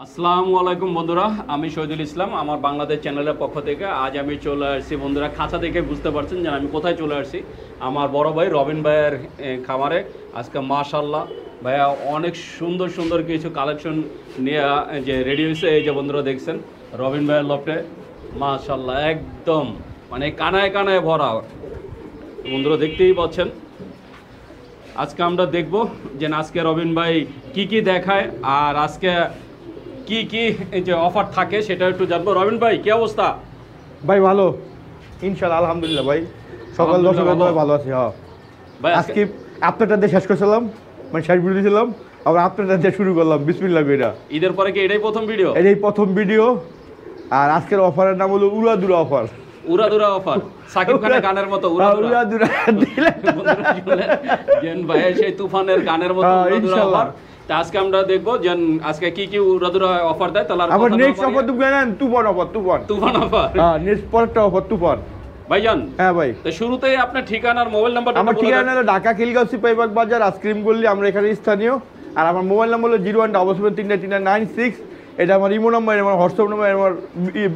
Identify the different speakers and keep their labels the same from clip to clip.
Speaker 1: আসসালামু আলাইকুম বন্ধুরা, আমি শহীদুল ইসলাম। আমার বাংলাদেশ চ্যানেলের পক্ষ থেকে আজ আমি চলে আসছি বন্ধুরা, খাঁচা দেখে বুঝতে পারছেন যে আমি কোথায় চলে আসছি। আমার বড় ভাই রবিন ভাইয়ের খামারে। আজকে মাশাআল্লাহ ভাইয়া অনেক সুন্দর সুন্দর কিছু কালেকশন নিয়ে যে রেডি হয়েছে। এই যে বন্ধুরা দেখছেন রবিন ভাইয়ের লফটে মাশাআল্লাহ একদম মানে কানায় কানায় ভরা। বন্ধুরা দেখতেই পাচ্ছেন। আজকে আমরা দেখব যে আজকে রবিন ভাই কি কি দেখায় আর আজকে কি কি যে অফার থাকে সেটা একটু জানবো। রবিন ভাই কি অবস্থা?
Speaker 2: ভাই ভালো ইনশাআল্লাহ, আলহামদুলিল্লাহ ভাই। সকাল 10 ভালো আছি। হ্যাঁ
Speaker 1: ভাই
Speaker 2: আজকে আপনারটা দিয়ে শেষ করেছিলাম, মানে শেষ ভিডিও দিয়েছিলাম, আবার আপনারটা দিয়ে শুরু করলাম। বিসমিল্লাহ কইরা।
Speaker 1: ঈদের পরে কি এটাই প্রথম ভিডিও?
Speaker 2: এটাই প্রথম ভিডিও। আর আজকের অফারের নাম হলো উড়াদুরা অফার।
Speaker 1: উড়াদুরা অফার, সাকিব খানের গানের মতো উড়াদুরা
Speaker 2: দিলে
Speaker 1: জেন ভাই সেই তুফানের গানের মতো উড়াদুরা অফার। তা আজকে আমরা দেখবো যে আজকে কি কি উড়াদুরা অফার দেয়। তাহলে
Speaker 2: আবার নেক্সট অফার তুমি জানেন, তুফান অফার।
Speaker 1: তুফান অফার,
Speaker 2: হ্যাঁ নেক্সট পরেরটা অফার তুফান।
Speaker 1: ভাইজান
Speaker 2: হ্যাঁ ভাই,
Speaker 1: তো শুরুতেই আপনার ঠিকানা আর মোবাইল নাম্বারটা
Speaker 2: আমার ঠিকানা হলো ঢাকা খিলগাঁও সিপাহীবাগ বাজার আইসক্রিম গল্লি, আমরা এখানে স্থানীয়। আর আমার মোবাইল নাম্বার হলো 017733996। এটা আমার ইমো নাম্বার, আমার হোয়াটসঅ্যাপ নাম্বার, আমার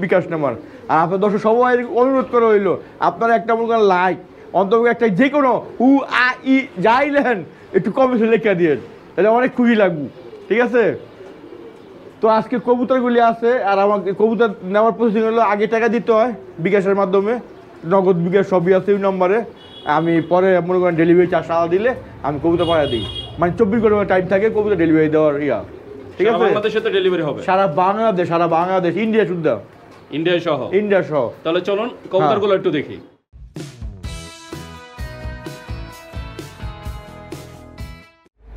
Speaker 2: বিকাশ নাম্বার। আর আপনার দর্শক সবাই অনুরোধ করা হইলো, আপনারা একটা মনে করেন লাইক, অন্তত একটা যে কোনো ই যাই লেন একটু কমেন্টে লেখা দিয়ে, তাহলে অনেক খুশি লাগবে। ঠিক আছে? তো আজকে কবুতরগুলি আছে। আর আমাকে কবুতর নেওয়ার প্রসেসিং হলো আগে টাকা দিতে হয় বিকাশের মাধ্যমে, নগদ বিকাশ সবই আছে ওই নম্বরে। আমি পরে মনে করেন ডেলিভারি চার্জ আলাদা দিলে আমি কবুতর পাঠিয়ে দিই। মানে 24 ঘন্টা টাইম থাকে কবুতর ডেলিভারি দেওয়ার। ঠিক আছে?
Speaker 1: বাংলাদেশে তো ডেলিভারি হবে
Speaker 2: সারা বাংলাদেশ, ইন্ডিয়া শুদ্ধ, ইন্ডিয়া সহ।
Speaker 1: তাহলে চলুন কবুতরগুলো একটু দেখি।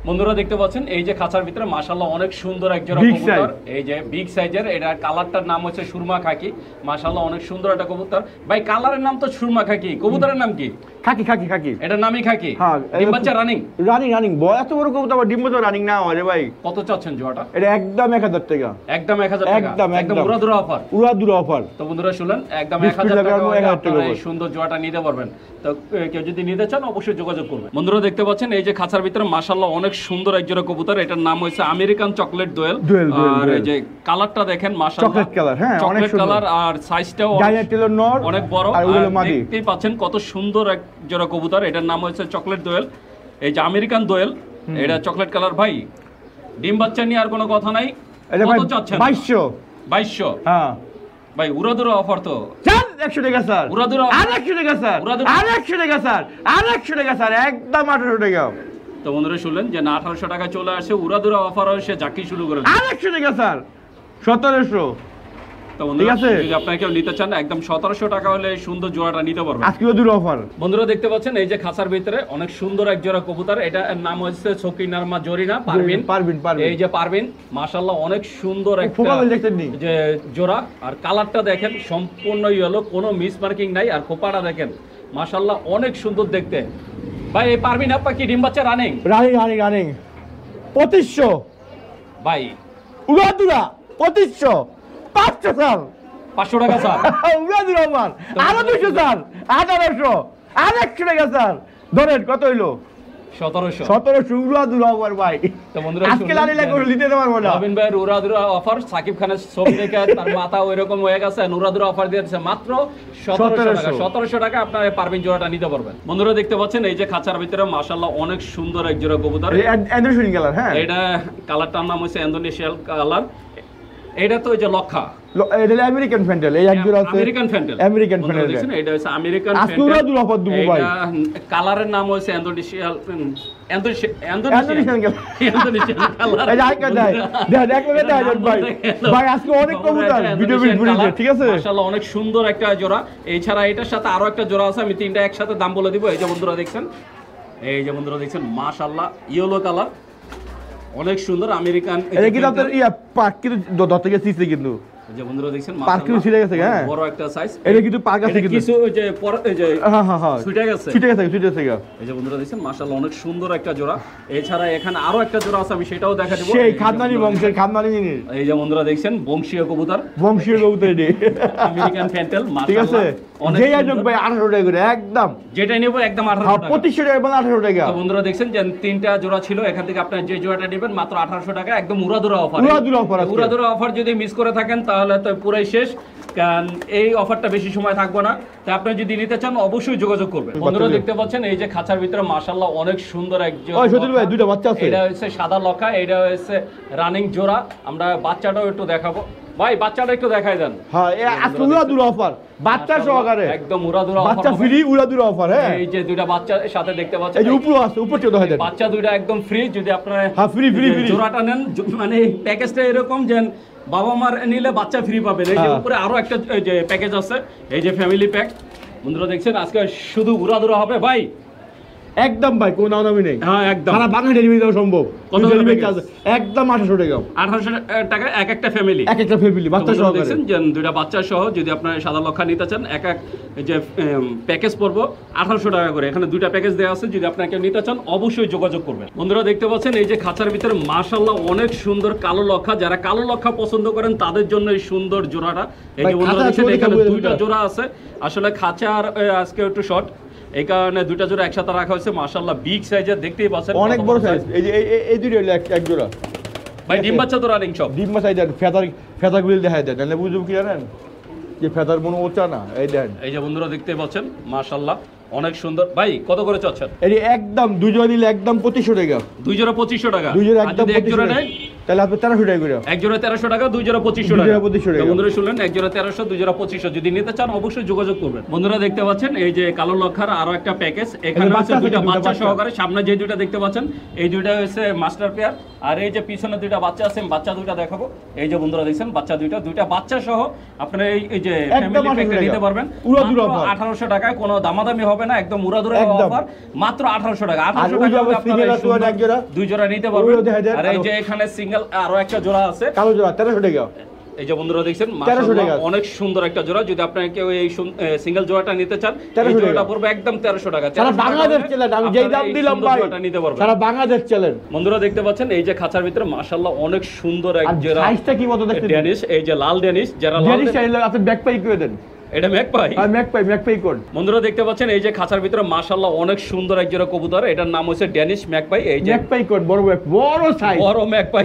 Speaker 1: বন্ধুরা দেখতে পাচ্ছেন এই যে খাঁচার ভিতরে মাশাআল্লাহ অনেক সুন্দর এক জোড়া কবুতর। এই যে বিগ সাইজের, এটা কালারটার নাম হচ্ছে সুরমা খাকি। মাশাআল্লাহ অনেক সুন্দর একটা কবুতর। ভাই কালারের নাম তো সুরমা খাকি, কবুতরের নাম কি?
Speaker 2: খাকি।
Speaker 1: এটার নামই খাকি।
Speaker 2: হ্যাঁ,
Speaker 1: ডিম বাচ্চা রানিং।
Speaker 2: বয় এত বড় কবুতর আবার ডিম বাচ্চা রানিং না হয় রে ভাই।
Speaker 1: কত চাচ্ছেন জোড়াটা?
Speaker 2: এটা একদম 1000 টাকা।
Speaker 1: একদম 1000 টাকা, একদম উড়াদুরা অফার। তো বন্ধুরা শুনলেন, একদম 1000 টাকা আপনারা এই সুন্দর জোড়াটা নিতে পারবেন। তো কেউ যদি নিতে চান অবশ্যই যোগাযোগ করবেন। বন্ধুরা দেখতে পাচ্ছেন এই যে খাঁচার ভিতরে মাশাআল্লাহ অনেক সুন্দর এক জোড়া কবুতর। এটার নাম হচ্ছে আমেরিকান চকলেট দোয়েল। আর এই যে কালারটা দেখেন মাশাআল্লাহ
Speaker 2: চকলেট কালার। হ্যাঁ অনেক সুন্দর
Speaker 1: কালার। আর সাইজটাও অনেক বড়। আর দেখতেই পাচ্ছেন কত সুন্দর এক জোড়া কবুতর। এটার নাম হচ্ছে চকলেট দোয়েল। এই যে আমেরিকান দোয়েল, এটা চকলেট কালার। ভাই ডিম বাচ্চা নিয়ে আর কোনো কথা নাই। কত চাচ্ছেন? 2200।
Speaker 2: হ্যাঁ
Speaker 1: ভাই উড়াদুরা অফার তো
Speaker 2: 100 টাকা স্যার।
Speaker 1: উড়াদুরা
Speaker 2: 100 টাকা স্যার। 100 টাকা স্যার। 100 টাকা স্যার, একদম 1800 টাকা।
Speaker 1: তো বন্ধুরা শুনলেন যে 1800 টাকা চলে আসে উড়াদুরা অফার হয়েছে, জাকি শুরু করে
Speaker 2: 100 টাকা স্যার। 1700।
Speaker 1: তো বন্ধুরা যদি আপনারা কেউ নিতে চান একদম 1700 টাকা হলে সুন্দর জোড়াটা নিতে পারবেন।
Speaker 2: আজকে উড়াদুরা অফার।
Speaker 1: বন্ধুরা দেখতে পাচ্ছেন এই যে খাঁচার ভিতরে অনেক সুন্দর এক জোড়া কবুতর। এটা নাম হচ্ছে সকিনার মা জরিনা পারভিন। এই যে পারভিন মাশাআল্লাহ অনেক সুন্দর একটা যে জোড়া। আর কালারটা দেখেন সম্পূর্ণ ইয়েলো, কোনো মিস মার্কিং নাই। আর খোপাটা দেখেন মাশাআল্লাহ অনেক সুন্দর দেখতে। ভাই এই পারভিন আপা কি ডিম বাচ্চা রানিং
Speaker 2: 2500।
Speaker 1: ভাই
Speaker 2: উড়াদুরা 2500। 500 স্যার।
Speaker 1: 500 টাকা স্যার।
Speaker 2: উড়াদুরা আমার আরো 200 স্যার। 1800। 100 টাকা স্যার। ধরেন কত হইলো? 1700 উড়াদুরা অফার ভাই। তো বন্ধুরা আজকে লালিলা করে নিতে পারবো না।
Speaker 1: রবিন ভাইয়ের উড়াদুরা অফার, সাকিব খানের ছবি দেখে তার মাথা ওইরকম হয়ে গেছে। উড়াদুরা অফার দিয়েছে মাত্র 1700 টাকা। আপনারা পারভিন জোড়াটা নিতে পারবেন। বন্ধুরা দেখতে পাচ্ছেন এই যে খাঁচার ভিতরে মাশাআল্লাহ অনেক সুন্দর এক জোড়া কবুতর।
Speaker 2: Indonesian colour. হ্যাঁ
Speaker 1: এটা কালারটার নাম হচ্ছে ইন্দোনেশিয়ান কালার। এটা তো ওই যে লক্ষা,
Speaker 2: এটা আমেরিকান ফ্যান্টেল। এই এক জোড়া আছে আমেরিকান ফ্যান্টেল।
Speaker 1: দেখছেন এটা হচ্ছে আমেরিকান ফ্যান্টেল।
Speaker 2: আজকে উড়াদুরা অফার দেব ভাই।
Speaker 1: কালারের নাম হচ্ছে ইন্দোনেশিয়ান কালার।
Speaker 2: এই আইকা যায় দেখো ভাই। ভাই আজকে অনেক কবুতর ভিডিও ভিডিও। ঠিক আছে?
Speaker 1: মাশাআল্লাহ অনেক সুন্দর একটা জোড়া। এছাড়া এটার সাথে আরো একটা জোড়া আছে, আমি তিনটা একসাথে দাম বলে দিব। এই যে বন্ধুরা দেখছেন মাশাআল্লাহ ইয়েলো কালার অনেক সুন্দর আমেরিকান।
Speaker 2: এটা কি আপনার পাক কিন্তু ধরতে গেছে কিন্তু
Speaker 1: যে বন্ধুরা দেখছেন
Speaker 2: পার্কিং ছিঁড়ে গেছে, হ্যাঁ
Speaker 1: বড় একটা সাইজ।
Speaker 2: এটা কিন্তু পার্ক আছে কিন্তু
Speaker 1: কিছু ওই যে এই যে
Speaker 2: হ্যাঁ
Speaker 1: ছুটে গেছে।
Speaker 2: এই
Speaker 1: যে বন্ধুরা দেখছেন মাশাআল্লাহ অনেক সুন্দর একটা জোড়া। এছাড়া এখানে আরো একটা জোড়া আছে, আমি সেটাও দেখা দেব।
Speaker 2: সেই খানদানি বংশের খানদানি জিনিস।
Speaker 1: এই যে বন্ধুরা দেখছেন বংশীয় কবুতর
Speaker 2: এটি
Speaker 1: আমেরিকান ফ্যান্টেল।
Speaker 2: ঠিক আছে, যেই আজক ভাই 1800 টাকা করে একদম,
Speaker 1: যেটা নেব একদম 1800 টাকা।
Speaker 2: 2500 টাকা এবং 1800 টাকা।
Speaker 1: তো বন্ধুরা দেখছেন যে তিনটা জোড়া ছিল, এখান থেকে আপনারা যে জোড়াটা নেবেন মাত্র 1800 টাকা, একদম উড়াদুরা অফার। উড়াদুরা অফার যদি মিস করে থাকেন তাহলে তো পুরাই শেষ, কারণ এই অফারটা বেশি সময় থাকবে না। তাই আপনি যদি নিতে চান অবশ্যই যোগাযোগ করবেন। বন্ধুরা দেখতে পাচ্ছেন এই যে খাঁচার ভিতরে মাশাআল্লাহ অনেক সুন্দর একজন।
Speaker 2: ওই সতীল ভাই দুটো বাচ্চা আছে।
Speaker 1: এটা হচ্ছে সাদা লক্ষা, এটা হচ্ছে রানিং জোড়া। আমরা বাচ্চাটাও একটু দেখাবো। ভাই বাচ্চাটা একটু দেখাই দেন।
Speaker 2: হ্যাঁ আজকে উড়াদুরা অফার, বাচ্চা সহকারে
Speaker 1: একদম উড়াদুরা অফার,
Speaker 2: বাচ্চা ফ্রি উড়াদুরা অফার। হ্যাঁ
Speaker 1: এই যে দুইটা বাচ্চা সাথে দেখতে পাচ্ছেন,
Speaker 2: এই যে উপরে আছে, উপরে দেখা দেন,
Speaker 1: বাচ্চা দুইটা একদম ফ্রি। যদি আপনারা
Speaker 2: হ্যাঁ ফ্রি
Speaker 1: জোড়াটা নেন, মানে প্যাকেজটা এরকম যে বাবা মার নিলে বাচ্চা ফ্রি পাবেন। এই যে উপরে আরো একটা এই যে প্যাকেজ আছে, এই যে ফ্যামিলি প্যাক। বন্ধুরা দেখছেন আজকে শুধু উড়াদুরা হবে ভাই,
Speaker 2: একদম ভাই কোনো দামি নেই।
Speaker 1: হ্যাঁ একদম
Speaker 2: সারা বাংলা ডেলিভারি দেওয়া সম্ভব।
Speaker 1: কত
Speaker 2: ডেলিভারি চার্জ একদম 1800 টাকা।
Speaker 1: 1800 টাকা এক একটা ফ্যামিলি,
Speaker 2: এক একটা ফ্যামিলি বাচ্চা সহ
Speaker 1: দেখছেন যে দুইটা বাচ্চা সহ যদি আপনারা সাদা লক্ষা নিতে চান, এক এক যে প্যাকেজ পড়বো 1800 টাকা করে। এখানে দুইটা প্যাকেজ দেওয়া আছে, যদি আপনারা কেউ নিতে চান অবশ্যই যোগাযোগ করবেন। বন্ধুরা দেখতে পাচ্ছেন এই যে খাঁচার ভিতরে মাশাআল্লাহ অনেক সুন্দর কালো লক্ষা। যারা কালো লক্ষা পছন্দ করেন তাদের জন্য এই সুন্দর জোড়াটা। এই যে বন্ধুরা দেখছেন এখানে দুইটা জোড়া আছে। আসলে খাঁচার আজকে একটু শর্ট, এই কারণে দুইটা জোড়া একসাথে রাখা হয়েছে। মাশাআল্লাহ বিগ সাইজের, দেখতেই পাচ্ছেন
Speaker 2: অনেক বড় সাইজ। এই যে এই দুটো এক জোড়া
Speaker 1: ভাই ডিম বাচ্চা তো রানিং সব।
Speaker 2: ডিম বাচ্চা দেন, ফেদারগুলো দেখায় দেন, তাহলে বুঝবো কি জানেন যে ফেদার মনে ওচা না। এই দেন,
Speaker 1: এই যে বন্ধুরা দেখতেই পাচ্ছেন মাশাআল্লাহ অনেক সুন্দর। ভাই কত করে চাচ্ছেন?
Speaker 2: এই একদম দুই জোড়া নিলে একদম 2500 টাকা।
Speaker 1: দুই জোড়া 2500 টাকা।
Speaker 2: দুই জোড়া একদম
Speaker 1: এক জোড়া নেয়
Speaker 2: তাহলে আপনি 1300 টাকা করে।
Speaker 1: এক জোড়া 1300 টাকা, দুই জোড়া 2500 টাকা। তো বন্ধুরা শুনলেন, এক জোড়া 1300, দুই জোড়া 2500। যদি নিতে চান অবশ্যই যোগাযোগ করবেন। বন্ধুরা দেখতে পাচ্ছেন এই যে কালো লক্ষার আরো একটা প্যাকেজ। এখানে আছে দুইটা বাচ্চা সহকারে। সামনে যে দুইটা দেখতে পাচ্ছেন এই দুইটা হচ্ছে মাস্টার পেয়ার, আর এই যে পিছনে দুইটা বাচ্চা আছে, বাচ্চা দুইটা দেখাবো। এই যে বন্ধুরা দেখছেন বাচ্চা দুইটা বাচ্চা সহ আপনারা এই যে ফ্যামিলি প্যাকটা নিতে পারবেন 1800 টাকায়। কোনো দামাদামি হবে না, একদম উড়াদুরা অফার, মাত্র 1800 টাকা। 1800 টাকা আপনারা দুই জোড়া নিতে পারবেন। আর এই যে এখানে সিঙ্গেল আরো একটা জোড়া আছে,
Speaker 2: কালো জোড়া 1300 টাকা।
Speaker 1: এই যে বন্ধুরা দেখছেন মাশাআল্লাহ অনেক সুন্দর একটা জোড়া। যদি আপনারা কেউ এই সিঙ্গেল জোড়াটা নিতে চান, এই জোড়াটা পড়বে একদম 1300 টাকা।
Speaker 2: সারা বাংলাদেশ চলেন, আমি যেই দাম দিলাম ভাই
Speaker 1: নিতে পারবেন,
Speaker 2: সারা বাংলাদেশ চলেন।
Speaker 1: বন্ধুরা দেখতে পাচ্ছেন এই যে খাঁচার ভিতরে মাশাআল্লাহ অনেক সুন্দর এক জোড়া।
Speaker 2: সাইজটা কি মতো দেখতে
Speaker 1: ড্যানিশ, এই যে লাল ড্যানিশ। যারা লাল
Speaker 2: ড্যানিশ চাইলে আপনি ব্যাকপাই করে দেন।
Speaker 1: এটা ম্যাকপাই,
Speaker 2: আর ম্যাকপাই কোড।
Speaker 1: বন্ধুরা দেখতে পাচ্ছেন এই যে খাঁচার ভিতরে মাশাআল্লাহ অনেক সুন্দর এক জোড়া কবুতর। এটার নাম হচ্ছে ড্যানিশ ম্যাকপাই। এই যে
Speaker 2: ম্যাকপাই কোড বড় সাইজ,
Speaker 1: বড় ম্যাকপাই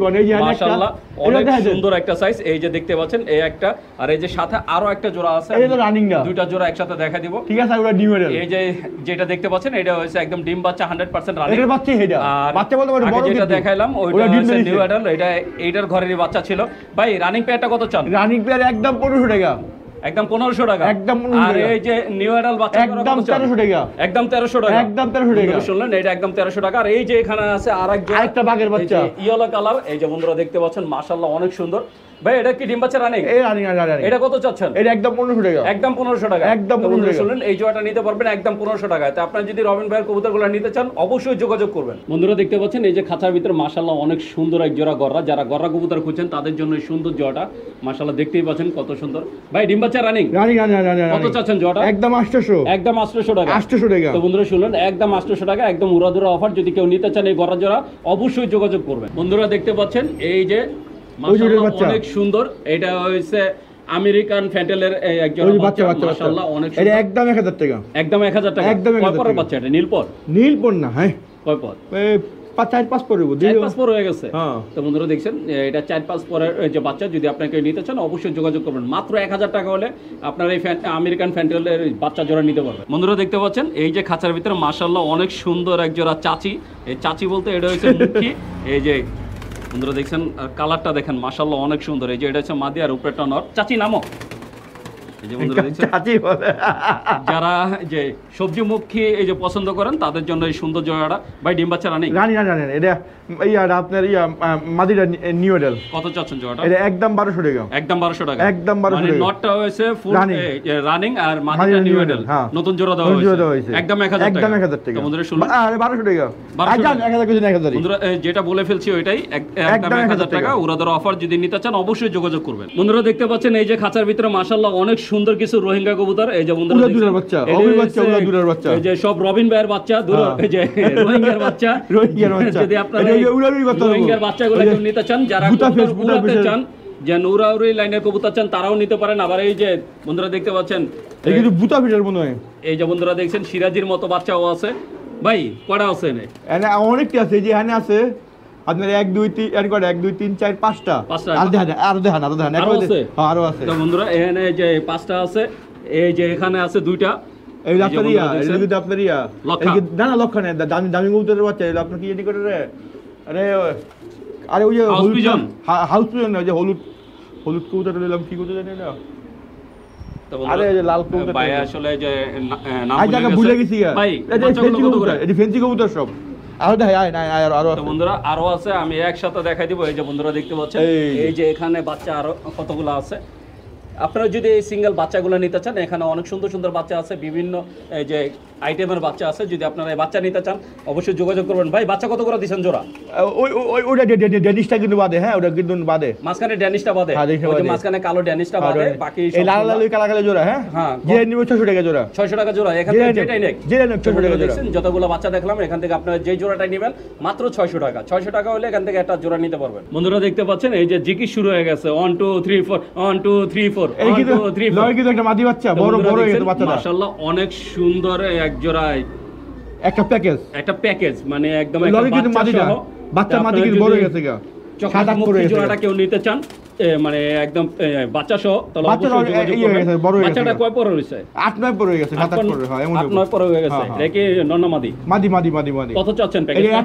Speaker 2: কোড। এই যে
Speaker 1: মাশাআল্লাহ অনেক সুন্দর একটা সাইজ। এই যে দেখতে পাচ্ছেন এই একটা, আর এই যে সাথে আরো একটা জোড়া আছে।
Speaker 2: এই তো রানিং না,
Speaker 1: দুইটা জোড়া একসাথে দেখা দিব।
Speaker 2: ঠিক আছে, ওটা নিউ মডেল।
Speaker 1: এই যে যেটা দেখতে পাচ্ছেন এটা হচ্ছে একদম ডিম বাচ্চা 100% রানিং।
Speaker 2: এটার বাচ্চা এটা বাচ্চা বলতে বড়
Speaker 1: আগে যেটা দেখাইলাম ওইটা হচ্ছে নিউ মডেল। এইটার ঘরেরই বাচ্চা ছিল। ভাই রানিং পেয়ারটা কত চান?
Speaker 2: রানিং পেয়ার একদম 1500 টাকা।
Speaker 1: একদম 1500 টাকা।
Speaker 2: একদম।
Speaker 1: আর এই যে নিউ অ্যাডাল বাচ্চা
Speaker 2: একদম 1300 টাকা।
Speaker 1: একদম 1300 টাকা।
Speaker 2: একদম 1300 টাকা
Speaker 1: শুনলেন, এটা একদম 1300 টাকা। আর এই যে এখানে আছে আরেকটা বাঘের বাচ্চা ইয়েলো কালার। এই যে বন্ধুরা দেখতে পাচ্ছেন মাশাআল্লাহ অনেক সুন্দর। ভাই এটা কি ডিম বাচ্চা রানিং?
Speaker 2: এই রানিং।
Speaker 1: এটা কত চাচ্ছেন?
Speaker 2: এটা একদম 1500 টাকা।
Speaker 1: একদম 1500 টাকা।
Speaker 2: একদম 1500 টাকা।
Speaker 1: শুনলেন, এই জোড়াটা নিতে পারবেন একদম 1500 টাকায়। তো আপনারা যদি রবিন ভাইয়ের কবুতরগুলো নিতে চান অবশ্যই যোগাযোগ করবেন। বন্ধুরা দেখতে পাচ্ছেন এই যে খাঁচার ভিতরে মাশাআল্লাহ অনেক সুন্দর এক জোড়া গররা। যারা গররা কবুতর খুঁজছেন তাদের জন্য এই সুন্দর জোড়াটা মাশাআল্লাহ দেখতেই পাচ্ছেন কত সুন্দর। ভাই ডিম বাচ্চা রানিং? কত চাচ্ছেন জোড়াটা?
Speaker 2: একদম 800।
Speaker 1: একদম 800 টাকা।
Speaker 2: 800 টাকা।
Speaker 1: তো বন্ধুরা শুনলেন, একদম 800 টাকা, একদম উড়াদুরা অফার। যদি কেউ নিতে চান এই গররা জোড়া অবশ্যই যোগাযোগ করবেন। বন্ধুরা দেখতে পাচ্ছেন এই যে মাশাআল্লাহ অনেক সুন্দর। এটা হইছে আমেরিকান ফ্যান্টেলের একজন বাচ্চা। মাশাআল্লাহ অনেক সুন্দর।
Speaker 2: এটা একদম 1000 টাকা।
Speaker 1: একদম 1000 টাকা।
Speaker 2: একদম 1000 টাকা।
Speaker 1: কয় পরের বাচ্চা এটা? নীলপর?
Speaker 2: নীলপর না, হ্যাঁ
Speaker 1: কয় পর?
Speaker 2: 4-5 পরে
Speaker 1: 4-5 পর হয়ে গেছে।
Speaker 2: হ্যাঁ।
Speaker 1: তো বন্ধুরা দেখছেন এটা 4-5 পরের যে বাচ্চা। যদি আপনাকে নিতে চান অবশ্যই যোগাযোগ করবেন। মাত্র 1000 টাকা হলে আপনারা এই আমেরিকান ফ্যান্টেলের বাচ্চা জোড়া নিতে পারবেন। বন্ধুরা দেখতে পাচ্ছেন এই যে খাঁচার ভিতরে মাশাআল্লাহ অনেক সুন্দর এক জোড়া চাচি। এই চাচি বলতে এটা হচ্ছে মুখী। এই যে বন্ধুরা দেখছেন কালারটা দেখেন মাশাআল্লাহ অনেক সুন্দর। এই যে এটা হচ্ছে মাদি আর উপরেরটা নর। চাচি নামো। এই যে বন্ধুরা দেখছেন,
Speaker 2: চাচি বলে।
Speaker 1: যারা যে সবজিমুখী এই যে পছন্দ করেন তাদের জন্য এই সুন্দর জোড়াটা। ভাই ডিম বাচ্চা রানিং?
Speaker 2: রানি এটা আপনার মাদিরা নিউ এডাল।
Speaker 1: কত চাচ্ছেন জোড়াটা?
Speaker 2: এটা একদম 1200 টাকা।
Speaker 1: একদম 1200 টাকা।
Speaker 2: একদম 1200
Speaker 1: মানে
Speaker 2: টাকা।
Speaker 1: নটটা হয়েছে ফুল রানিং আর মাদিটা
Speaker 2: মাদিরা
Speaker 1: নিউ
Speaker 2: new
Speaker 1: এডাল।
Speaker 2: model, হ্যাঁ।
Speaker 1: নতুন জোড়া দেওয়া হয়েছে একদম 1000 টাকা।
Speaker 2: একদম 1000 টাকা।
Speaker 1: তো বন্ধুরা শুনুন,
Speaker 2: আরে 1200 টাকা।
Speaker 1: 1200
Speaker 2: আজান 1000 কেজি 1000।
Speaker 1: বন্ধুরা যেটা বলে ফেলছি ওইটাই, একদম 1000 টাকা। ওরাদের অফার যদি নিতে চান অবশ্যই যোগাযোগ করবেন। বন্ধুরা দেখতে পাচ্ছেন এই যে খাঁচার ভিতরে মাশাআল্লাহ অনেক সুন্দর কিছু রোহিঙ্গা কবুতর। এই যে বন্ধুরা
Speaker 2: উড়া
Speaker 1: দেখছেন,
Speaker 2: দুরার বাচ্চা,
Speaker 1: এটা
Speaker 2: অবির বাচ্চা,
Speaker 1: হচ্ছে-
Speaker 2: উড়া দুরার বাচ্চা।
Speaker 1: এই যে সব রবিন ভাইয়ের বাচ্চা, এই যে রোহিঙ্গার বাচ্চা।
Speaker 2: রোহিঙ্গার বাচ্চা।
Speaker 1: যদি আপনারা
Speaker 2: এটা
Speaker 1: এই
Speaker 2: উড়াউড়ির কথা বলবো।
Speaker 1: রোহিঙ্গার বাচ্চাগুলো কেউ নিতে চান, যারা
Speaker 2: বুটা
Speaker 1: কবুতর
Speaker 2: ফেস, বুটা
Speaker 1: উড়াতে
Speaker 2: ফেসের-
Speaker 1: চান, যে উড়াউড়ি লাইনের কবুতর চান তারাও নিতে পারেন। আবার এই যে বন্ধুরা দেখতে পাচ্ছেন,
Speaker 2: এই কিন্তু বুতা ফিটার মনে হয়।
Speaker 1: এই যে বন্ধুরা দেখছেন সিরাজির মতো বাচ্চাও আছে। ভাই কয়টা আছে এনে?
Speaker 2: এনে অনেকটি আছে, এই যে এখানে আছে আপনার 1 2 3 এর করে 1 2 3 4 5টা। আরো দেখান আরো দেখান
Speaker 1: আরো আছে?
Speaker 2: হ্যাঁ আরো আছে।
Speaker 1: তো বন্ধুরা এখানে যে 5টা আছে, এই যে এখানে আছে 2টা।
Speaker 2: এই
Speaker 1: এই যে
Speaker 2: আপনার
Speaker 1: বন্ধুরা দেখছেন,
Speaker 2: এটা কিন্তু আপনার
Speaker 1: লক্ষা।
Speaker 2: এই না না লক্ষা নেই, দামি দামি কবুতরের বাচ্চা। এটা আপনার কি জানি করে রে? আরে আরে ওই যে
Speaker 1: House
Speaker 2: হলুদ
Speaker 1: pigeon?
Speaker 2: হাউস পিজন না, ওই যে হলুদ হলুদ কবুতর নিলাম, কি কবুতর জানি না।
Speaker 1: তো বন্ধুরা,
Speaker 2: আরে এই যে লাল কবুতর।
Speaker 1: ভাই আসলে যে নাম
Speaker 2: আজ জায়গা ভুলে গেছি গা।
Speaker 1: ভাই
Speaker 2: এটা
Speaker 1: বাচ্চাগুলো
Speaker 2: ফেন্সি
Speaker 1: কত
Speaker 2: কবুতর,
Speaker 1: করে?
Speaker 2: এটা ফেন্সি কবুতর সব। আরো দেখাই আয় না আরো
Speaker 1: তো বন্ধুরা আরো আছে, আমি একসাথে দেখাই দিব। এই যে বন্ধুরা দেখতে পাচ্ছেন, এই যে এখানে বাচ্চা আরো কতগুলো আছে। আপনারা যদি এই সিঙ্গেল বাচ্চাগুলো নিতে চান, এখানে অনেক সুন্দর সুন্দর বাচ্চা আছে, বিভিন্ন এই যে আইটেমের বাচ্চা আছে। যদি আপনারা এই বাচ্চা নিতে চান অবশ্যই যোগাযোগ করবেন। ভাই বাচ্চা কত করে দিচ্ছেন জোড়া?
Speaker 2: ওই ওই ওটা ডেনিশটা কিন্তু বাদে, হ্যাঁ ওটা কিন্তু বাদে।
Speaker 1: মাঝখানে ড্যানিশটা বাদে,
Speaker 2: হ্যাঁ, ড্যানিশটা
Speaker 1: ওই যে
Speaker 2: বাদে।
Speaker 1: মাঝখানে কালো ড্যানিশটা বাদে, বাকি
Speaker 2: এই লাল লাল ওই কালা কালা জোড়া, হ্যাঁ
Speaker 1: হ্যাঁ
Speaker 2: যে নিব 600 টাকা জোড়া।
Speaker 1: 600 টাকা জোড়া। এখান থেকে যেটাই নেক,
Speaker 2: যেটা নেক 600 টাকা জোড়া।
Speaker 1: দেখছেন যতগুলো বাচ্চা দেখলাম, এখান থেকে আপনারা যে জোড়াটাই নেবেন মাত্র 600 টাকা। 600 টাকা হলে এখান থেকে একটা জোড়া নিতে পারবেন। বন্ধুরা দেখতে পাচ্ছেন এই যে জিকির শুরু হয়ে গেছে, 1 2 3 4 1 2 3 4
Speaker 2: এই
Speaker 1: 1
Speaker 2: কিন্তু
Speaker 1: 2 3 4।
Speaker 2: লয় কিন্তু একটা মাদি বাচ্চা, বড় বড় হয়ে গেছে বাচ্চাটা।
Speaker 1: মাশাআল্লাহ অনেক সুন্দর এক জোড়া,
Speaker 2: একটা প্যাকেজ,
Speaker 1: একটা প্যাকেজ, মানে একদম
Speaker 2: লয় কিন্তু মাদিটা বাচ্চা মাদি কিন্তু বড় হয়ে গেছে গা। সাদা করে গেছে
Speaker 1: জোড়াটা কেউ নিতে চান, মানে একদম বাচ্চা সহ, তাহলে
Speaker 2: বাচ্চাটা
Speaker 1: অবশ্যই যোগাযোগ
Speaker 2: ইয়ে হয়ে
Speaker 1: করবেন।
Speaker 2: গেছে, বড় হয়ে গেছে।
Speaker 1: বাচ্চাটা কয় পরে রইছে?
Speaker 2: 8 9 পরে গেছে, 7 8 পরে, হ্যাঁ এমন
Speaker 1: 8 9 পরে হয়ে গেছে।
Speaker 2: হ্যাঁ, হ্যাঁ।
Speaker 1: এটা কি নন্নামাদি?
Speaker 2: মাদি মাদি মাদি মাদি।
Speaker 1: কত চাচ্ছেন
Speaker 2: এই
Speaker 1: প্যাকেজটা?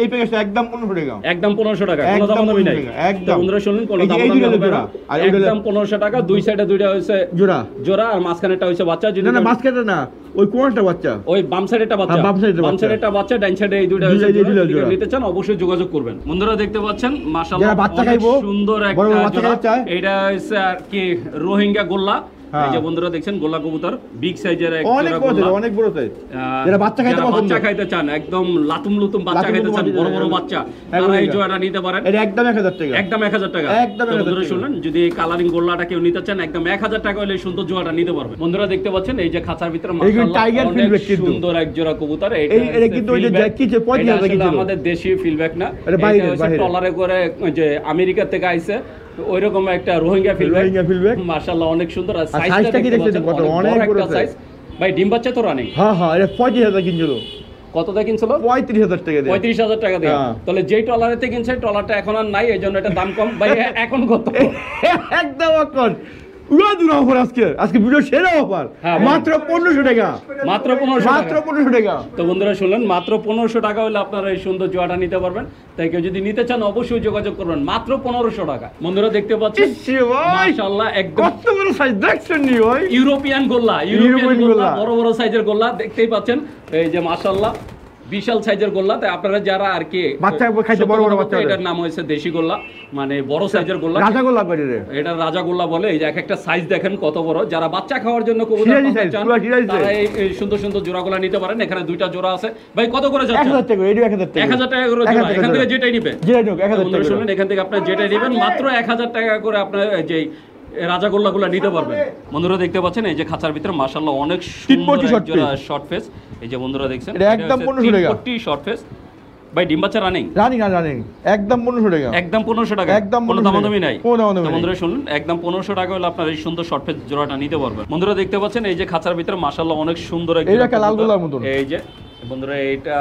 Speaker 2: এই প্যাকেজটা একদম 1500 টাকা।
Speaker 1: একদম 1500 টাকা, কোনো
Speaker 2: একদম
Speaker 1: দামাদামি নাই।
Speaker 2: 1500 টাকা, একদম।
Speaker 1: তো বন্ধুরা শুনুন, কোনো
Speaker 2: এই যে এই
Speaker 1: দামাদামি
Speaker 2: দুইটা
Speaker 1: হবে না।
Speaker 2: জোড়া, আর ওইটা
Speaker 1: একদম 1500 টাকা। দুই সাইডে দুইটা হইছে
Speaker 2: জোড়া
Speaker 1: জোড়া, আর মাঝখানেটা হইছে বাচ্চা। যদি
Speaker 2: না না মাস্কেটটা না, ওই কোনটা বাচ্চা,
Speaker 1: ওই বাম সাইডেটা বাচ্চা,
Speaker 2: হ্যাঁ, বাম সাইডের
Speaker 1: বাম
Speaker 2: বাচ্চা।
Speaker 1: সাইডেটা বাচ্চা, ডান সাইডে এই দুইটা হইছে
Speaker 2: দুইটা
Speaker 1: জোড়া। যদি
Speaker 2: জোড়া।
Speaker 1: কেউ নিতে চান অবশ্যই যোগাযোগ করবেন। বন্ধুরা দেখতে পাচ্ছেন মাশাআল্লাহ
Speaker 2: যারা বাচ্চা
Speaker 1: অনেক
Speaker 2: খাইবো,
Speaker 1: সুন্দর
Speaker 2: বড়
Speaker 1: একটা
Speaker 2: বড় বাচ্চা
Speaker 1: জোড়া।
Speaker 2: খাইতে চায়।
Speaker 1: এটা হইছে আর কি রোহিঙ্গা গোল্লা।
Speaker 2: হ্যাঁ।
Speaker 1: এই যে বন্ধুরা দেখছেন গোল্লা কবুতর, বিগ সাইজের এক
Speaker 2: অনেক
Speaker 1: জোড়া
Speaker 2: বড়
Speaker 1: গোল্লা।
Speaker 2: অনেক বড় সাইজ।
Speaker 1: আহ,
Speaker 2: যারা বাচ্চা খাইতে
Speaker 1: যারা
Speaker 2: পছন্দ,
Speaker 1: বাচ্চা খাইতে চান, একদম লাতুম লুতুম বাচ্চা
Speaker 2: লাতুম
Speaker 1: খাইতে
Speaker 2: লুতুম
Speaker 1: চান,
Speaker 2: বাচ্চা,
Speaker 1: বড় বড় বাচ্চা,
Speaker 2: হ্যাঁ,
Speaker 1: তারা এই
Speaker 2: হ্যাঁ।
Speaker 1: জোড়াটা নিতে পারেন।
Speaker 2: এটা একদম 1000 টাকা।
Speaker 1: একদম 1000 টাকা।
Speaker 2: একদম
Speaker 1: তো
Speaker 2: 1000
Speaker 1: বন্ধুরা
Speaker 2: টাকা।
Speaker 1: শুনলেন, যদি কালারিং গোল্লাটা কেউ নিতে চান একদম 1000 টাকা হলে এই সুন্দর জোড়াটা নিতে পারবেন। বন্ধুরা দেখতে পাচ্ছেন এই যে খাঁচার ভিতরে মাশাআল্লাহ
Speaker 2: টাইগার
Speaker 1: অনেক
Speaker 2: ফিল্ডব্যাক কিন্তু।
Speaker 1: সুন্দর এক জোড়া কবুতর।
Speaker 2: এটা কিন্তু ওই যে জ্যাকি যে 35,000
Speaker 1: এটা আসলে
Speaker 2: ছিল।
Speaker 1: আমাদের দেশীয় ফিল্ডব্যাক না,
Speaker 2: এটা বাইরের,
Speaker 1: এটা হচ্ছে
Speaker 2: বাইরের।
Speaker 1: ট্রলারে করে ওই যে আমেরিকা থেকে আইছে, ওইরকম একটা রোহিঙ্গা
Speaker 2: রোহিঙ্গা
Speaker 1: ফিল্ডব্যাক।
Speaker 2: ফিল্ডব্যাক।
Speaker 1: মাশাআল্লাহ অনেক সুন্দর। আর
Speaker 2: সাইজটা
Speaker 1: সাইজটা
Speaker 2: কি
Speaker 1: দেখতে
Speaker 2: দেখছেন
Speaker 1: পাচ্ছেন,
Speaker 2: কত?
Speaker 1: অনেক
Speaker 2: অনেক
Speaker 1: বড়
Speaker 2: বড়
Speaker 1: একটা
Speaker 2: সাইজ।
Speaker 1: সাইজ। ভাই ডিম বাচ্চা তো রানিং?
Speaker 2: হ্যাঁ হ্যাঁ, এটা 35,000 কিনছিল।
Speaker 1: কত দিয়ে কিনছিল?
Speaker 2: 35,000 টাকা দিয়ে।
Speaker 1: 35,000 টাকা দিয়ে।
Speaker 2: হ্যাঁ।
Speaker 1: তাহলে যেই ট্রলারেতে কিনছে ট্রলারটা এখন আর নাই, এই জন্য এটা দাম কম। ভাই এখন কত?
Speaker 2: একদম অকন উড়া দুরা অফার আজকে, আজকে ভিডিও সেরা অফার।
Speaker 1: হ্যাঁ,
Speaker 2: মাত্র 1500 টাকা।
Speaker 1: মাত্র 1500
Speaker 2: মাত্র
Speaker 1: টাকা।
Speaker 2: 1500 টাকা।
Speaker 1: তো বন্ধুরা শুনলেন, মাত্র 1500 টাকা হলে আপনারা এই সুন্দর জোড়াটা নিতে পারবেন। তাই কেউ যদি নিতে চান অবশ্যই যোগাযোগ করবেন, মাত্র 1500 টাকা। বন্ধুরা দেখতে পাচ্ছেন
Speaker 2: ইসি ভাই,
Speaker 1: মাশাআল্লাহ একদম
Speaker 2: কত বড় সাইজ দেখছেন নি ভাই?
Speaker 1: ইউরোপিয়ান গোল্লা,
Speaker 2: ইউরোপিয়ান
Speaker 1: ইউরোপিয়ান গোল্লা,
Speaker 2: গোল্লা।
Speaker 1: বড় বড় সাইজের গোল্লা দেখতেই পাচ্ছেন। এই যে মাশাআল্লাহ বিশাল সাইজের গোল্লা। তাই আপনারা যারা আর কি
Speaker 2: বাচ্চা খাইতে বড় বড় বাচ্চা,
Speaker 1: এটার নাম হয়েছে দেশি গোল্লা, মানে বড় সাইজের গোল্লা।
Speaker 2: রাজা গোল্লা করে রে।
Speaker 1: এটা রাজা গোল্লা বলে। এই যে এক একটা সাইজ দেখেন কত বড়। যারা বাচ্চা খাওয়ার জন্য কবুতর
Speaker 2: সিরাজি
Speaker 1: পালতে
Speaker 2: size,
Speaker 1: চান,
Speaker 2: পুরা সিরাজি
Speaker 1: তারা
Speaker 2: size।
Speaker 1: এই সুন্দর সুন্দর জোড়াগুলো নিতে পারেন। এখানে দুইটা জোড়া আছে। ভাই কত করে যাচ্ছে?
Speaker 2: 1000 টাকা, এডি 1000 টাকা।
Speaker 1: 1000 টাকা করে
Speaker 2: 1000
Speaker 1: জোড়া।
Speaker 2: টাকা
Speaker 1: এখান থেকে
Speaker 2: জোড়া।
Speaker 1: যেটাই নিবে,
Speaker 2: যেটাই হোক 1000
Speaker 1: বন্ধুরা
Speaker 2: টাকা।
Speaker 1: শুনলেন, এখান থেকে আপনার যেটাই নেবেন মাত্র 1000 টাকা করে আপনার যে রাজা গোল্লাগুলো নিতে পারবেন। বন্ধুরা দেখতে পাচ্ছেন এই যে খাঁচার ভিতরে মাশাআল্লাহ অনেক সুন্দর
Speaker 2: 340
Speaker 1: এক জোড়া শর্ট ফেস। এই যে বন্ধুরা দেখছেন,
Speaker 2: এটা একদম 1500 টাকা।
Speaker 1: 340 শর্ট ফেস। ভাই ডিম বাচ্চা রানিং?
Speaker 2: রানিং না রানিং, একদম 1500 টাকা।
Speaker 1: একদম 1500 টাকা।
Speaker 2: একদম
Speaker 1: কোনো
Speaker 2: 1500
Speaker 1: দামাদামি নাই।
Speaker 2: কোনো দামাদামি
Speaker 1: তো
Speaker 2: নাই।
Speaker 1: বন্ধুরা শুনুন, একদম 1500 টাকা হলে আপনার এই সুন্দর শর্ট ফেস জোড়াটা নিতে পারবেন। বন্ধুরা দেখতে পাচ্ছেন এই যে খাঁচার ভিতরে মাশাআল্লাহ অনেক সুন্দর এক
Speaker 2: এইটা
Speaker 1: জোড়া
Speaker 2: একটা লাল
Speaker 1: কবুতর।
Speaker 2: গোলার মতন।
Speaker 1: এই যে বন্ধুরা এটা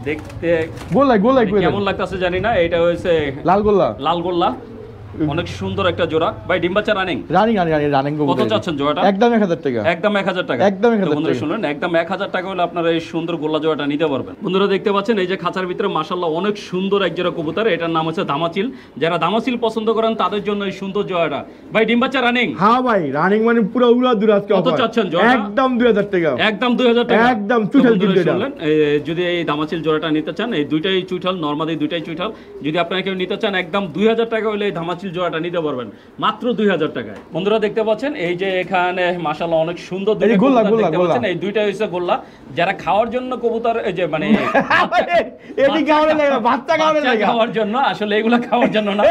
Speaker 1: দেখতে
Speaker 2: গোল্লাই গোল্লাই কই
Speaker 1: কেমন লাগতেছে জানি না, এটা হচ্ছে
Speaker 2: লাল গোল্লা।
Speaker 1: লাল গোল্লা। অনেক সুন্দর একটা জোড়া ভাই, ডিম বাচ্চা রানিং
Speaker 2: রানিং
Speaker 1: কত চাচ্ছেন জোড়াটা?
Speaker 2: একদম 1000 টাকা,
Speaker 1: একদম 1000 টাকা,
Speaker 2: একদম 1000
Speaker 1: তো বন্ধুরা
Speaker 2: টাকা।
Speaker 1: শুনলেন, একদম 1000 টাকা হলে আপনারা এই সুন্দর গোল্লা জোড়াটা নিতে পারবেন। বন্ধুরা দেখতে পাচ্ছেন এই যে খাঁচার ভিতরে মাশাআল্লাহ অনেক সুন্দর এক জোড়া কবুতর, এটার নাম হচ্ছে দামাচিল। যারা দামাচিল পছন্দ করেন তাদের জন্য এই সুন্দর জোড়াটা। ভাই ডিম বাচ্চা রানিং?
Speaker 2: হ্যাঁ ভাই রানিং, মানে পুরো উড়া দুরা আজকে
Speaker 1: কত চাচ্ছেন জোড়া?
Speaker 2: একদম 2000 টাকা,
Speaker 1: একদম 2000 টাকা,
Speaker 2: একদম চুইঠাল কিন্তু এটা।
Speaker 1: শুনলেন, যদি এই দামাচিল জোড়াটা নিতে চান, এই দুইটাই চুইঠাল, নরমাদি দুইটাই চুইঠাল, যদি আপনারা কেউ নিতে চান একদম 2000 টাকা হলে এই দামাচিল জোড়াটা নিতে পারবেন মাত্র 2000 টাকায়। বন্ধুরা দেখতে পাচ্ছেন এই যে এখানে মাশাআল্লাহ অনেক সুন্দর দুটো
Speaker 2: গোল্লা,
Speaker 1: কবুতর
Speaker 2: গোল্লা,
Speaker 1: দেখতে পাচ্ছেন, এই দুইটা হইছে গোল্লা। যারা খাওয়ার জন্য কবুতর, এই যে মানে
Speaker 2: এটি খাওয়ার লাগে, বাচ্চা খাওয়ার লাগে,
Speaker 1: খাওয়ার জন্য, আসলে এগুলা খাওয়ার জন্য না,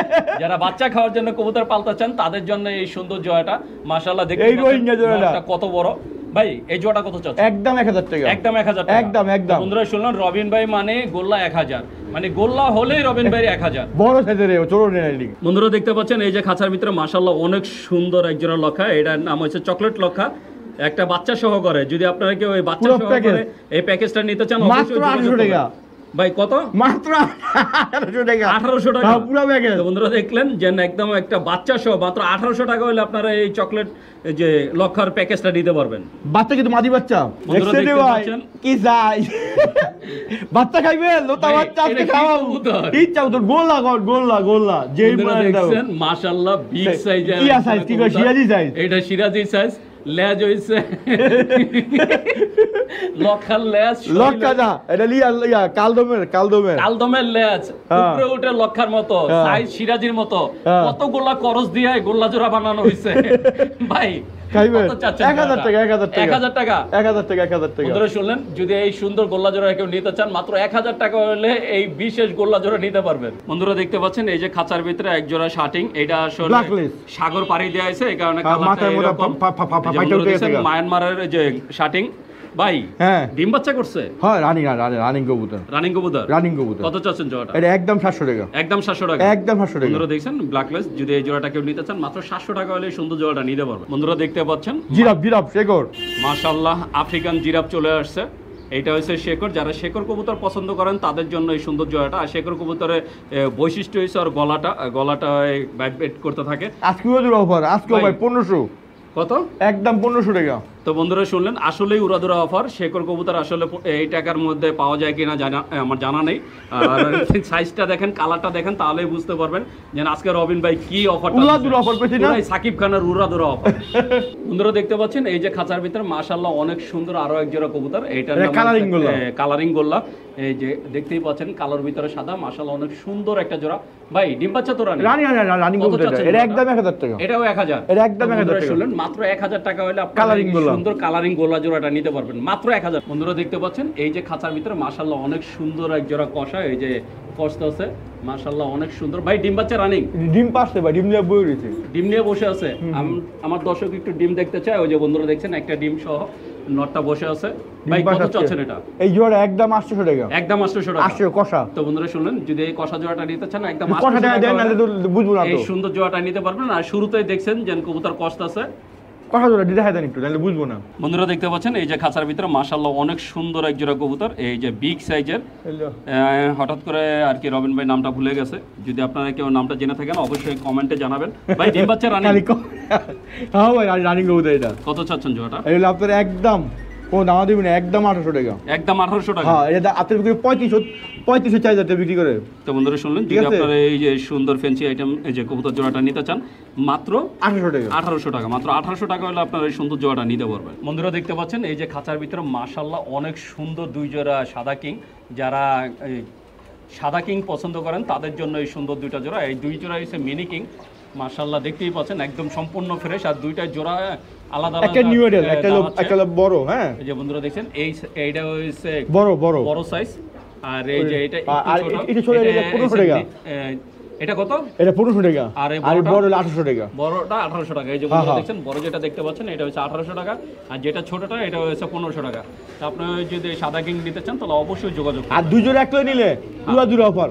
Speaker 1: যারা বাচ্চা খাওয়ার জন্য কবুতর পালতে চান তাদের জন্য এই সুন্দর জোড়াটা। মাশাআল্লাহ দেখতে
Speaker 2: এই রোহিঙ্গা জোড়াটা
Speaker 1: কত বড়। ভাই এই জোড়াটা কত চাচ্ছেন?
Speaker 2: একদম 1000 টাকা,
Speaker 1: একদম 1000 টাকা,
Speaker 2: একদম একদম।
Speaker 1: বন্ধুরা শুনলেন, রবিন ভাই মানে গোল্লা 1000, মানে গোল্লা হলেই রবিন ভাই 1000
Speaker 2: বড় সাইজের চোর নেই।
Speaker 1: বন্ধুরা দেখতে পাচ্ছেন এই যে খাঁচার ভিতরে মাশাআল্লাহ অনেক সুন্দর এক জোড়া লক্ষা, এটার নাম হচ্ছে চকলেট লক্ষা, একটা বাচ্চা সহ করে। যদি আপনারা কেউ ওই বাচ্চা সহ করে এই প্যাকেজটা নিতে চান
Speaker 2: মাত্র 800 টাকা।
Speaker 1: ভাই কত?
Speaker 2: মাত্র 1800 টাকা,
Speaker 1: 1800 টাকা
Speaker 2: পুরো প্যাকেজ।
Speaker 1: তো বন্ধুরা দেখলেন যে একদম একটা বাচ্চা সহ মাত্র 1800 টাকা হলে আপনারা এই চকলেট যে লক্ষার প্যাকেজটা নিতে পারবেন।
Speaker 2: বাচ্চা কিন্তু মাদি বাচ্চা,
Speaker 1: বন্ধুরা
Speaker 2: দেখছেন
Speaker 1: দেখতে
Speaker 2: ভাই
Speaker 1: পাচ্ছেন।
Speaker 2: কি যাই বাচ্চা খাইবে, লোতা
Speaker 1: ভাই,
Speaker 2: বাচ্চা আজকে
Speaker 1: এটা কি
Speaker 2: খাওয়াও,
Speaker 1: কবুতর?
Speaker 2: ইচ্ছা তো গোল্লা গোল্লা গোল্লা যেই
Speaker 1: বন্ধুরা
Speaker 2: মানে দাও।
Speaker 1: দেখছেন মাশাআল্লাহ বিগ সাইজের
Speaker 2: কি সাইজ, কি কয় সিরাজি সাইজ?
Speaker 1: এটা সিরাজি সাইজ, লেজ হইছে লক্ষার লেজ,
Speaker 2: লক্ষা না, এটা লিয়া কালদমের
Speaker 1: কালদমের লেজ,
Speaker 2: হ্যাঁ।
Speaker 1: উপরে উঠে লক্ষার মতো,
Speaker 2: হ্যাঁ।
Speaker 1: সাইজ সিরাজির মতো,
Speaker 2: হ্যাঁ।
Speaker 1: কত গোল্লা করস দিয়ে গোল্লা জোড়া বানানো হইছে। ভাই
Speaker 2: খাইবেন
Speaker 1: কত চাচ্ছেন?
Speaker 2: 1000 টাকা, 1000 টাকা,
Speaker 1: 1000 টাকা,
Speaker 2: 1000 টাকা, 1000 টাকা।
Speaker 1: বন্ধুরা শুনলেন, যদি এই সুন্দর গোল্লা জোড়া কেউ নিতে চান মাত্র 1000 টাকা হলে এই বিশেষ গোল্লা জোড়া নিতে পারবেন। বন্ধুরা দেখতে পাচ্ছেন এই যে খাঁচার ভিতরে এক জোড়া শার্টিং, এটা আসলে
Speaker 2: Blacklist।
Speaker 1: সাগর পাড়ি দেয়া আছে, এই কারণে
Speaker 2: মাথার
Speaker 1: কালারটা
Speaker 2: মধ্যে
Speaker 1: এরকম।
Speaker 2: ফাইটা
Speaker 1: এই যে বন্ধুরা
Speaker 2: উঠে
Speaker 1: দেখছেন,
Speaker 2: গেছে।
Speaker 1: মায়ানমারের যে শার্টিং। ভাই
Speaker 2: হ্যাঁ
Speaker 1: ডিম বাচ্চা করছে?
Speaker 2: হ্যাঁ রানিং কবুতর,
Speaker 1: রানিং কবুতর,
Speaker 2: রানিং কবুতর।
Speaker 1: কত চাচ্ছেন জোড়াটা?
Speaker 2: এটা একদম 700 টাকা,
Speaker 1: একদম 700 টাকা,
Speaker 2: একদম 700 টাকা।
Speaker 1: বন্ধুরা দেখছেন ব্ল্যাকলেস, যদি এই জোড়াটা কেউ নিতে চান মাত্র 700 টাকা হলে এই সুন্দর জোড়াটা নিতে পারবেন। বন্ধুরা দেখতে পাচ্ছেন
Speaker 2: জিরাফ শেকর,
Speaker 1: মাশাআল্লাহ আফ্রিকান জিরাফ চলে আসছে, এইটা হচ্ছে শেকর। যারা শেকর কবুতর পছন্দ করেন তাদের জন্য এই সুন্দর জোড়াটা। আর শেকর কবুতরের বৈশিষ্ট্য হচ্ছে আর গলাটা ভাইব্রেট করতে থাকে।
Speaker 2: আজকেও জোড়া অফার, আজকেও ভাই 1500,
Speaker 1: কত?
Speaker 2: একদম 1500 টাকা।
Speaker 1: তো বন্ধুরা শুনলেন, আসলেই উড়াদুরা অফার। শেকর কবুতর আসলে এই টাকার মধ্যে পাওয়া যায় কিনা আমার জানা নেই। আর সাইজটা দেখেন, কালারটা দেখেন, তাহলেই বুঝতে পারবেন যে আজকে রবিন ভাই কি অফার,
Speaker 2: উড়াদুরা অফার পেয়েছি না,
Speaker 1: সাকিব খানের উড়াদুরা অফার। বন্ধুরা দেখতে পাচ্ছেন এই যে খাঁচার ভিতরে মাশাআল্লাহ অনেক সুন্দর আরো এক জোড়া কবুতর, এইটার নাম কালারিং গোল্লা। এই যে দেখতেই পাচ্ছেন কালোর ভিতরে সাদা, মাশাআল্লাহ অনেক সুন্দর একটা জোড়া। ভাই ডিম বাচ্চা তো রানি
Speaker 2: কবুতর, এটা একদম 1000 টাকা,
Speaker 1: এটাও 1000,
Speaker 2: এটা একদম 1000 টাকা।
Speaker 1: শুনলেন, মাত্র 1000 টাকা হলে আপনারা
Speaker 2: কালারিং গোল্লা,
Speaker 1: সুন্দর কালারিং গোল্লা জোড়াটা নিতে পারবেন মাত্র 1000। বন্ধুরা দেখতে পাচ্ছেন এই যে খাঁচার ভিতরে মাশাআল্লাহ অনেক সুন্দর এক জোড়া কষা, এই যে কষ্ট আছে মাশাআল্লাহ অনেক সুন্দর। ভাই ডিম বাচ্চা রানিং?
Speaker 2: ডিম পাচ্ছে ভাই, ডিম নিয়ে বই রয়েছে,
Speaker 1: ডিম নিয়ে বসে আছে। আমার দর্শক একটু ডিম দেখতে চায়, ওই যে বন্ধুরা দেখছেন একটা ডিম সহ নটটা বসে আছে। ভাই কত চাচ্ছেন এটা?
Speaker 2: এই জোড়া একদম 800 টাকা,
Speaker 1: একদম 800 টাকা,
Speaker 2: 800 কষা।
Speaker 1: তো বন্ধুরা শুনলেন, যদি এই কষা জোড়াটা নিতে চান একদম
Speaker 2: কষা টাকা দেন না তো বুঝবো না,
Speaker 1: এই
Speaker 2: তো
Speaker 1: সুন্দর জোড়াটা নিতে পারবেন। আর শুরুতেই দেখছেন যে কবুতর কষ্ট আছে,
Speaker 2: কষা জোড়া দেখা দেন একটু, তাহলে বুঝবো না।
Speaker 1: বন্ধুরা দেখতে পাচ্ছেন এই যে খাঁচার ভিতরে মাশাআল্লাহ অনেক সুন্দর এক জোড়া কবুতর, এই যে বিগ সাইজের। হঠাৎ করে আর কি রবিন ভাই নামটা ভুলে গেছে, যদি আপনারা কেউ নামটা জেনে থাকেন অবশ্যই কমেন্টে জানাবেন। ভাই ডিম বাচ্চা রানিং?
Speaker 2: হ্যাঁ ভাই রানিং কবুতর। এটা
Speaker 1: কত চাচ্ছেন জোড়াটা?
Speaker 2: এই হলো আপনার একদম কোন দাম দিবেন, একদম 800 টাকা,
Speaker 1: একদম 1800 টাকা।
Speaker 2: হ্যাঁ এটা আপনি বিক্রি 3500 4000 বিক্রি করে।
Speaker 1: তো বন্ধুরা শুনলেন, যদি আপনারা এই যে সুন্দর ফ্যান্সি আইটেম এই যে কবুতর জোড়াটা নিতে চান মাত্র
Speaker 2: 800 টাকা,
Speaker 1: 1800 টাকা, মাত্র 1800 টাকা হলে আপনারা এই সুন্দর জোড়াটা নিতে পারবেন। বন্ধুরা দেখতে পাচ্ছেন এই যে খাঁচার ভিতরে মাশাআল্লাহ অনেক সুন্দর দুই জোড়া সাদা কিং। যারা সাদা কিং পছন্দ করেন তাদের জন্য এই সুন্দর দুইটা জোড়া। এই দুই জোড়া হচ্ছে মিনি কিং, মাশাআল্লাহ দেখতেই পাচ্ছেন একদম সম্পূর্ণ ফ্রেশ। আর দুইটা জোড়া আলাদা আলাদা,
Speaker 2: একটা নিউ মডেল, একটা বড়। হ্যাঁ
Speaker 1: এই যে বন্ধুরা দেখছেন এইটা হচ্ছে বড় সাইজ, আর এই যে এটা
Speaker 2: একটু ছোট, এটা 1500 টাকা।
Speaker 1: এটা কত?
Speaker 2: এটা 1500 টাকা, আর বড় হলো 800 টাকা।
Speaker 1: বড়টা 1800 টাকা। এই যে বন্ধুরা দেখছেন বড় যেটা দেখতে পাচ্ছেন এটা হচ্ছে 1800 টাকা, আর যেটা ছোটটা এটা হচ্ছে 1500 টাকা। তো আপনি যদি সাদা কিং নিতে চান তাহলে অবশ্যই যোগাযোগ করুন।
Speaker 2: আর দুই জোড়া একলে নিলে পুরো দুটো অফার,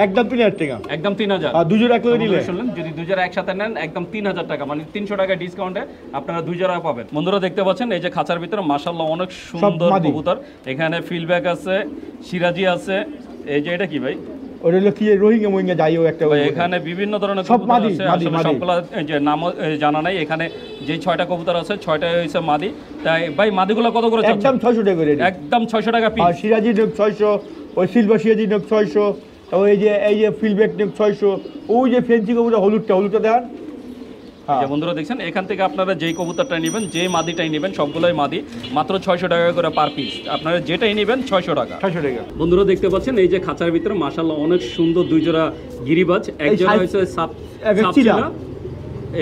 Speaker 2: একদম 3000 টাকা,
Speaker 1: একদম 3000।
Speaker 2: আর দুই জোড়া একলে নিলে
Speaker 1: শুনলেন, যদি দুই জোড়া একসাথে নেন একদম 3000 টাকা, মানে 300 টাকা ডিসকাউন্টে আপনারা দুই জোড়া পাবেন। বন্ধুরা দেখতে পাচ্ছেন এই যে খাঁচার ভিতরে মাশাআল্লাহ অনেক সুন্দর কবুতর। এখানে ফিলব্যাক আছে, সিরাজি আছে। এই যে এটা কি ভাই?
Speaker 2: ওটা হলো কি রোহিঙ্গা মোহিঙ্গা যাই হোক একটা
Speaker 1: ভাই এখানে বিভিন্ন ধরনের
Speaker 2: সব
Speaker 1: কবুতর
Speaker 2: মাদি,
Speaker 1: আছে,
Speaker 2: মাদি,
Speaker 1: আসলে
Speaker 2: মাদি।
Speaker 1: সবগুলা যে নাম জানা নাই। এখানে যে 6টা কবুতর আছে 6টাই হইছে মাদি। তাই ভাই মাদিগুলো কত করে চাচ্ছেন?
Speaker 2: একদম 600 টাকা করে
Speaker 1: একদম 600 টাকা পিস।
Speaker 2: আর সিরাজি নেক 600, ওই সিলভার সিরাজি নেক 600, তারপর এই যে ফিলব্যাক নেক 600, ওই যে ফেন্সি কবুতর হলুদটা দেন।
Speaker 1: যে বন্ধুরা দেখছেন এখান থেকে আপনারা যেই কবুতরটাই নেবেন, যে মাদিটাই নেবেন, সবগুলোই মাদি, মাত্র 600 টাকা করে পার পিস। আপনারা যেটাই নেবেন 600 টাকা।
Speaker 2: 600 টাকা।
Speaker 1: বন্ধুরা দেখতে পাচ্ছেন এই যে খাঁচার ভিতরে মাশাআল্লাহ অনেক সুন্দর দুই জোড়া গিরিবাজ, এক
Speaker 2: এই
Speaker 1: জোড়া
Speaker 2: সাইজ-
Speaker 1: হইছে সাপ
Speaker 2: এক
Speaker 1: সাপ
Speaker 2: চিলা।
Speaker 1: চিলা,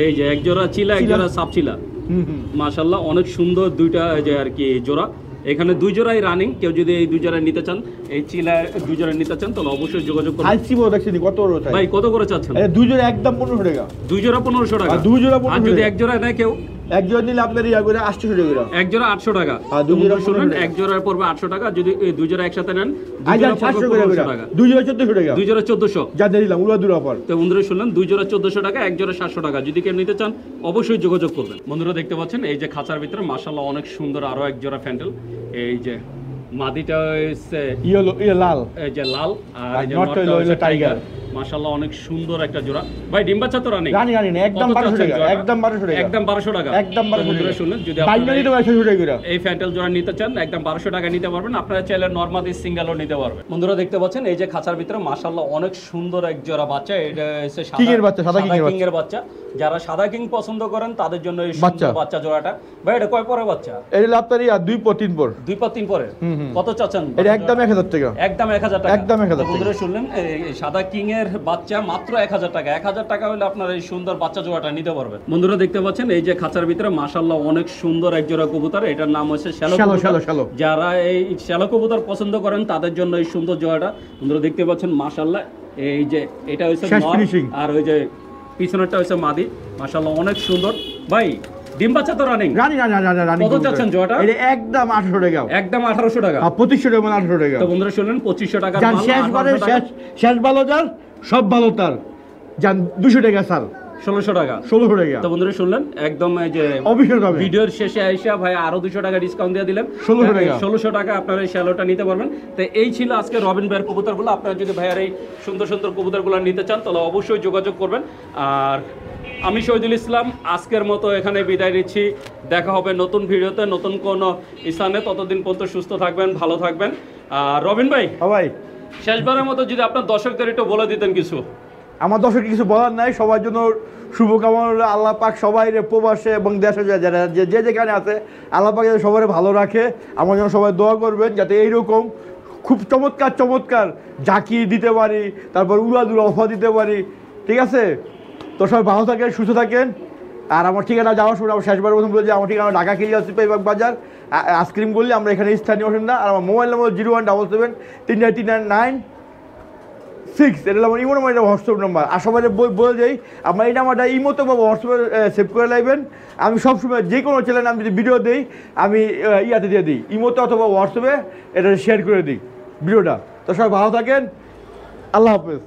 Speaker 1: এই যে এক জোড়া চিলা, এক
Speaker 2: চিলা।
Speaker 1: জোড়া সাপ চিলা।
Speaker 2: হুম।
Speaker 1: মাশাআল্লাহ অনেক সুন্দর দুইটা যে আর কি জোড়া। এখানে দুই জোড়াই রানিং। কেউ যদি এই দুই জোড়া নিতে চান, এই চিলা দুই জোড়া নিতে চান, তাহলে অবশ্যই যোগাযোগ করুন।
Speaker 2: আইসি বড় দেখছেন কত বড় তাই?
Speaker 1: ভাই কত করে চাচ্ছেন?
Speaker 2: এই দুই জোড়া একদম 1500 টাকা।
Speaker 1: দুই জোড়া 1500 টাকা।
Speaker 2: আর দুই জোড়া
Speaker 1: আর
Speaker 2: 1500
Speaker 1: যদি
Speaker 2: টাকা।
Speaker 1: এক জোড়া নেয় কেউ,
Speaker 2: এক জোড়া নিলে আপনার ইয়া করে 800 টাকা করে।
Speaker 1: এক জোড়া 800 টাকা।
Speaker 2: আর দুই জোড়া
Speaker 1: বন্ধুরা শুনুন,
Speaker 2: 1500 টাকা।
Speaker 1: এক জোড়ার পড়বে 800 টাকা। যদি এই দুই জোড়া একসাথে নেন, দুই
Speaker 2: আইজা
Speaker 1: জোড়া পড়বে
Speaker 2: 700 করে
Speaker 1: 1500 টাকা।
Speaker 2: দুই জোড়া 1400 টাকা।
Speaker 1: দুই জোড়া 1400।
Speaker 2: যা দিলাম উড়া দূর অফার।
Speaker 1: তো বন্ধুরা শুনলেন, দুই জোড়া 1400 টাকা, এক জোড়া 700 টাকা। যদি কেউ নিতে চান অবশ্যই যোগাযোগ করবেন। বন্ধুরা দেখতে পাচ্ছেন এই যে খাঁচার ভিতরে মাশাআল্লাহ অনেক সুন্দর আরো এক জোড়া ফ্যান্টেল। এই যে মাদিটা হচ্ছে
Speaker 2: ইয়ে লাল।
Speaker 1: এই যে লাল, আর এই যে
Speaker 2: নটটা
Speaker 1: নটটা
Speaker 2: হলো
Speaker 1: হচ্ছে
Speaker 2: টাইগার।
Speaker 1: টাইগার। মাশাআল্লাহ অনেক সুন্দর একটা জোড়া। ভাই ডিম বাচ্চা তো রানিং?
Speaker 2: রানি না একদম
Speaker 1: কত
Speaker 2: 1200
Speaker 1: চাচ্ছেন
Speaker 2: টাকা।
Speaker 1: জোড়াটা?
Speaker 2: একদম 1200 টাকা।
Speaker 1: একদম 1200 টাকা।
Speaker 2: একদম
Speaker 1: তো
Speaker 2: 1200
Speaker 1: বন্ধুরা
Speaker 2: টাকা।
Speaker 1: শুনলেন, যদি
Speaker 2: বাইনা
Speaker 1: আপনারা
Speaker 2: নিতে 600 টাকা করে।
Speaker 1: এই ফ্যান্টেল জোড়া নিতে চান, একদম 1200 টাকা নিতে পারবেন। আপনারা চাইলে নরমালি সিঙ্গেলও নিতে পারবেন। বন্ধুরা দেখতে পাচ্ছেন এই যে খাঁচার ভিতরে মাশাআল্লাহ অনেক সুন্দর এক জোড়া বাচ্চা। এটা হচ্ছে
Speaker 2: কিং এর বাচ্চা, সাদা কিং এর
Speaker 1: কিং এর বাচ্চা। যারা সাদা কিং পছন্দ করেন তাদের জন্য এই
Speaker 2: বাচ্চা।
Speaker 1: সুন্দর বাচ্চা জোড়াটা। ভাই এটা কয় পরে বাচ্চা?
Speaker 2: এই হলো আপনার ইয়া 2 পর 3 পর।
Speaker 1: 2 পা 3 পরে। কত চাচ্ছেন?
Speaker 2: এটা একদম 1000 টাকা।
Speaker 1: একদম 1000 টাকা।
Speaker 2: একদম 1000 টাকা।
Speaker 1: বন্ধুরা শুনলেন, এই সাদা কিং এর বাচ্চা মাত্র 1000 টাকা। 1000 টাকা হলে আপনারা এই সুন্দর বাচ্চা জোড়াটা নিতে পারবেন। বন্ধুরা দেখতে পাচ্ছেন এই যে খাঁচার ভিতরে মাশাআল্লাহ অনেক সুন্দর এক জোড়া কবুতর। এটার নাম হচ্ছে শ্যালো কবুতর।
Speaker 2: শ্যালো।
Speaker 1: যারা এই শ্যালো কবুতর পছন্দ করেন তাদের জন্য এই সুন্দর জোড়াটা। বন্ধুরা দেখতে পাচ্ছেন মাশাআল্লাহ এই যে এটা হচ্ছে
Speaker 2: শেষ
Speaker 1: নর,
Speaker 2: finishing।
Speaker 1: আর ওই যে পিছনেরটা হচ্ছে মাদি। মাশাআল্লাহ অনেক সুন্দর। ভাই ডিম বাচ্চা তো রানিং?
Speaker 2: রানি
Speaker 1: কত চাচ্ছেন জোড়াটা?
Speaker 2: এটা একদম 800 টাকা।
Speaker 1: একদম 1800 টাকা।
Speaker 2: আর 2500 টাকা মানে 800 টাকা।
Speaker 1: তো বন্ধুরা শুনলেন, 2500 টাকার
Speaker 2: জান
Speaker 1: মাল
Speaker 2: শেষ বারে
Speaker 1: 1800 টাকা।
Speaker 2: শেষ ভালো তার সব ভালো তার। জান 200 টাকা স্যার।
Speaker 1: 1600 টাকা।
Speaker 2: 1600 টাকা।
Speaker 1: তো বন্ধুরা শুনলেন, একদম এই যে
Speaker 2: অফিসের দামে।
Speaker 1: ভিডিওর শেষে আইসা ভাই আরো 200 টাকা ডিসকাউন্ট দিয়ে দিলেন।
Speaker 2: 1600 টাকা।
Speaker 1: 1600 টাকা আপনারা এই শ্যালোটা নিতে পারবেন। তো এই ছিল আজকে রবিন ভাইয়ের কবুতরগুলো। আপনারা যদি ভাইয়ার এই সুন্দর সুন্দর কবুতরগুলো নিতে চান তাহলে অবশ্যই যোগাযোগ করবেন। আর আমি শহীদুল ইসলাম আজকের মতো এখানে বিদায় নিচ্ছি। দেখা হবে নতুন ভিডিওতে, নতুন কোনো স্থানে। ততদিন পর্যন্ত সুস্থ থাকবেন, ভালো থাকবেন। আর রবিন ভাই,
Speaker 2: ভাই
Speaker 1: শেষবারের মতো যদি আপনার দর্শকদের একটু বলে দিতেন কিছু।
Speaker 2: আমার দর্শক কিছু বলার নাই, সবার জন্য শুভকামনা রইলো। আল্লাহ পাক সবাই প্রবাসে এবং দেশে যারা যে যেখানে আছে আল্লাহ পাক যাতে সবাই ভালো রাখে। আমার জন্য সবাই দোয়া করবেন যাতে এইরকম খুব চমৎকার ঝাঁকি দিতে পারি, তারপর উড়াদুরা অফার দিতে পারি। ঠিক আছে? তো সবাই ভালো থাকেন, সুস্থ থাকেন। আর আমার ঠিকানা যাওয়ার সময় আমার শেষবার প্রথম বলে যে আমার ঠিকানা ঢাকা খিলগাঁও পেবাগ বাজার আইসক্রিম গলি। আমরা এখানে স্থানীয় বাসিন্দা। আর আমার মোবাইল নম্বর 017739396। এটা হলো আমার ইমো নাম্বার, এটা হোয়াটসঅ্যাপ নাম্বার। আর সবাই বলে যাই আমার এই নাম্বারটা ইমোতে বা হোয়াটসঅ্যাপে সেভ করে লাইবেন। আমি সবসময় যে কোনো চ্যানেলে আমি যদি ভিডিও দিই আমি ইয়াতে দিয়ে দিই, ইমোতে অথবা হোয়াটসঅ্যাপে এটা শেয়ার করে দিই ভিডিওটা। তো সবাই ভালো থাকেন, আল্লাহ হাফেজ।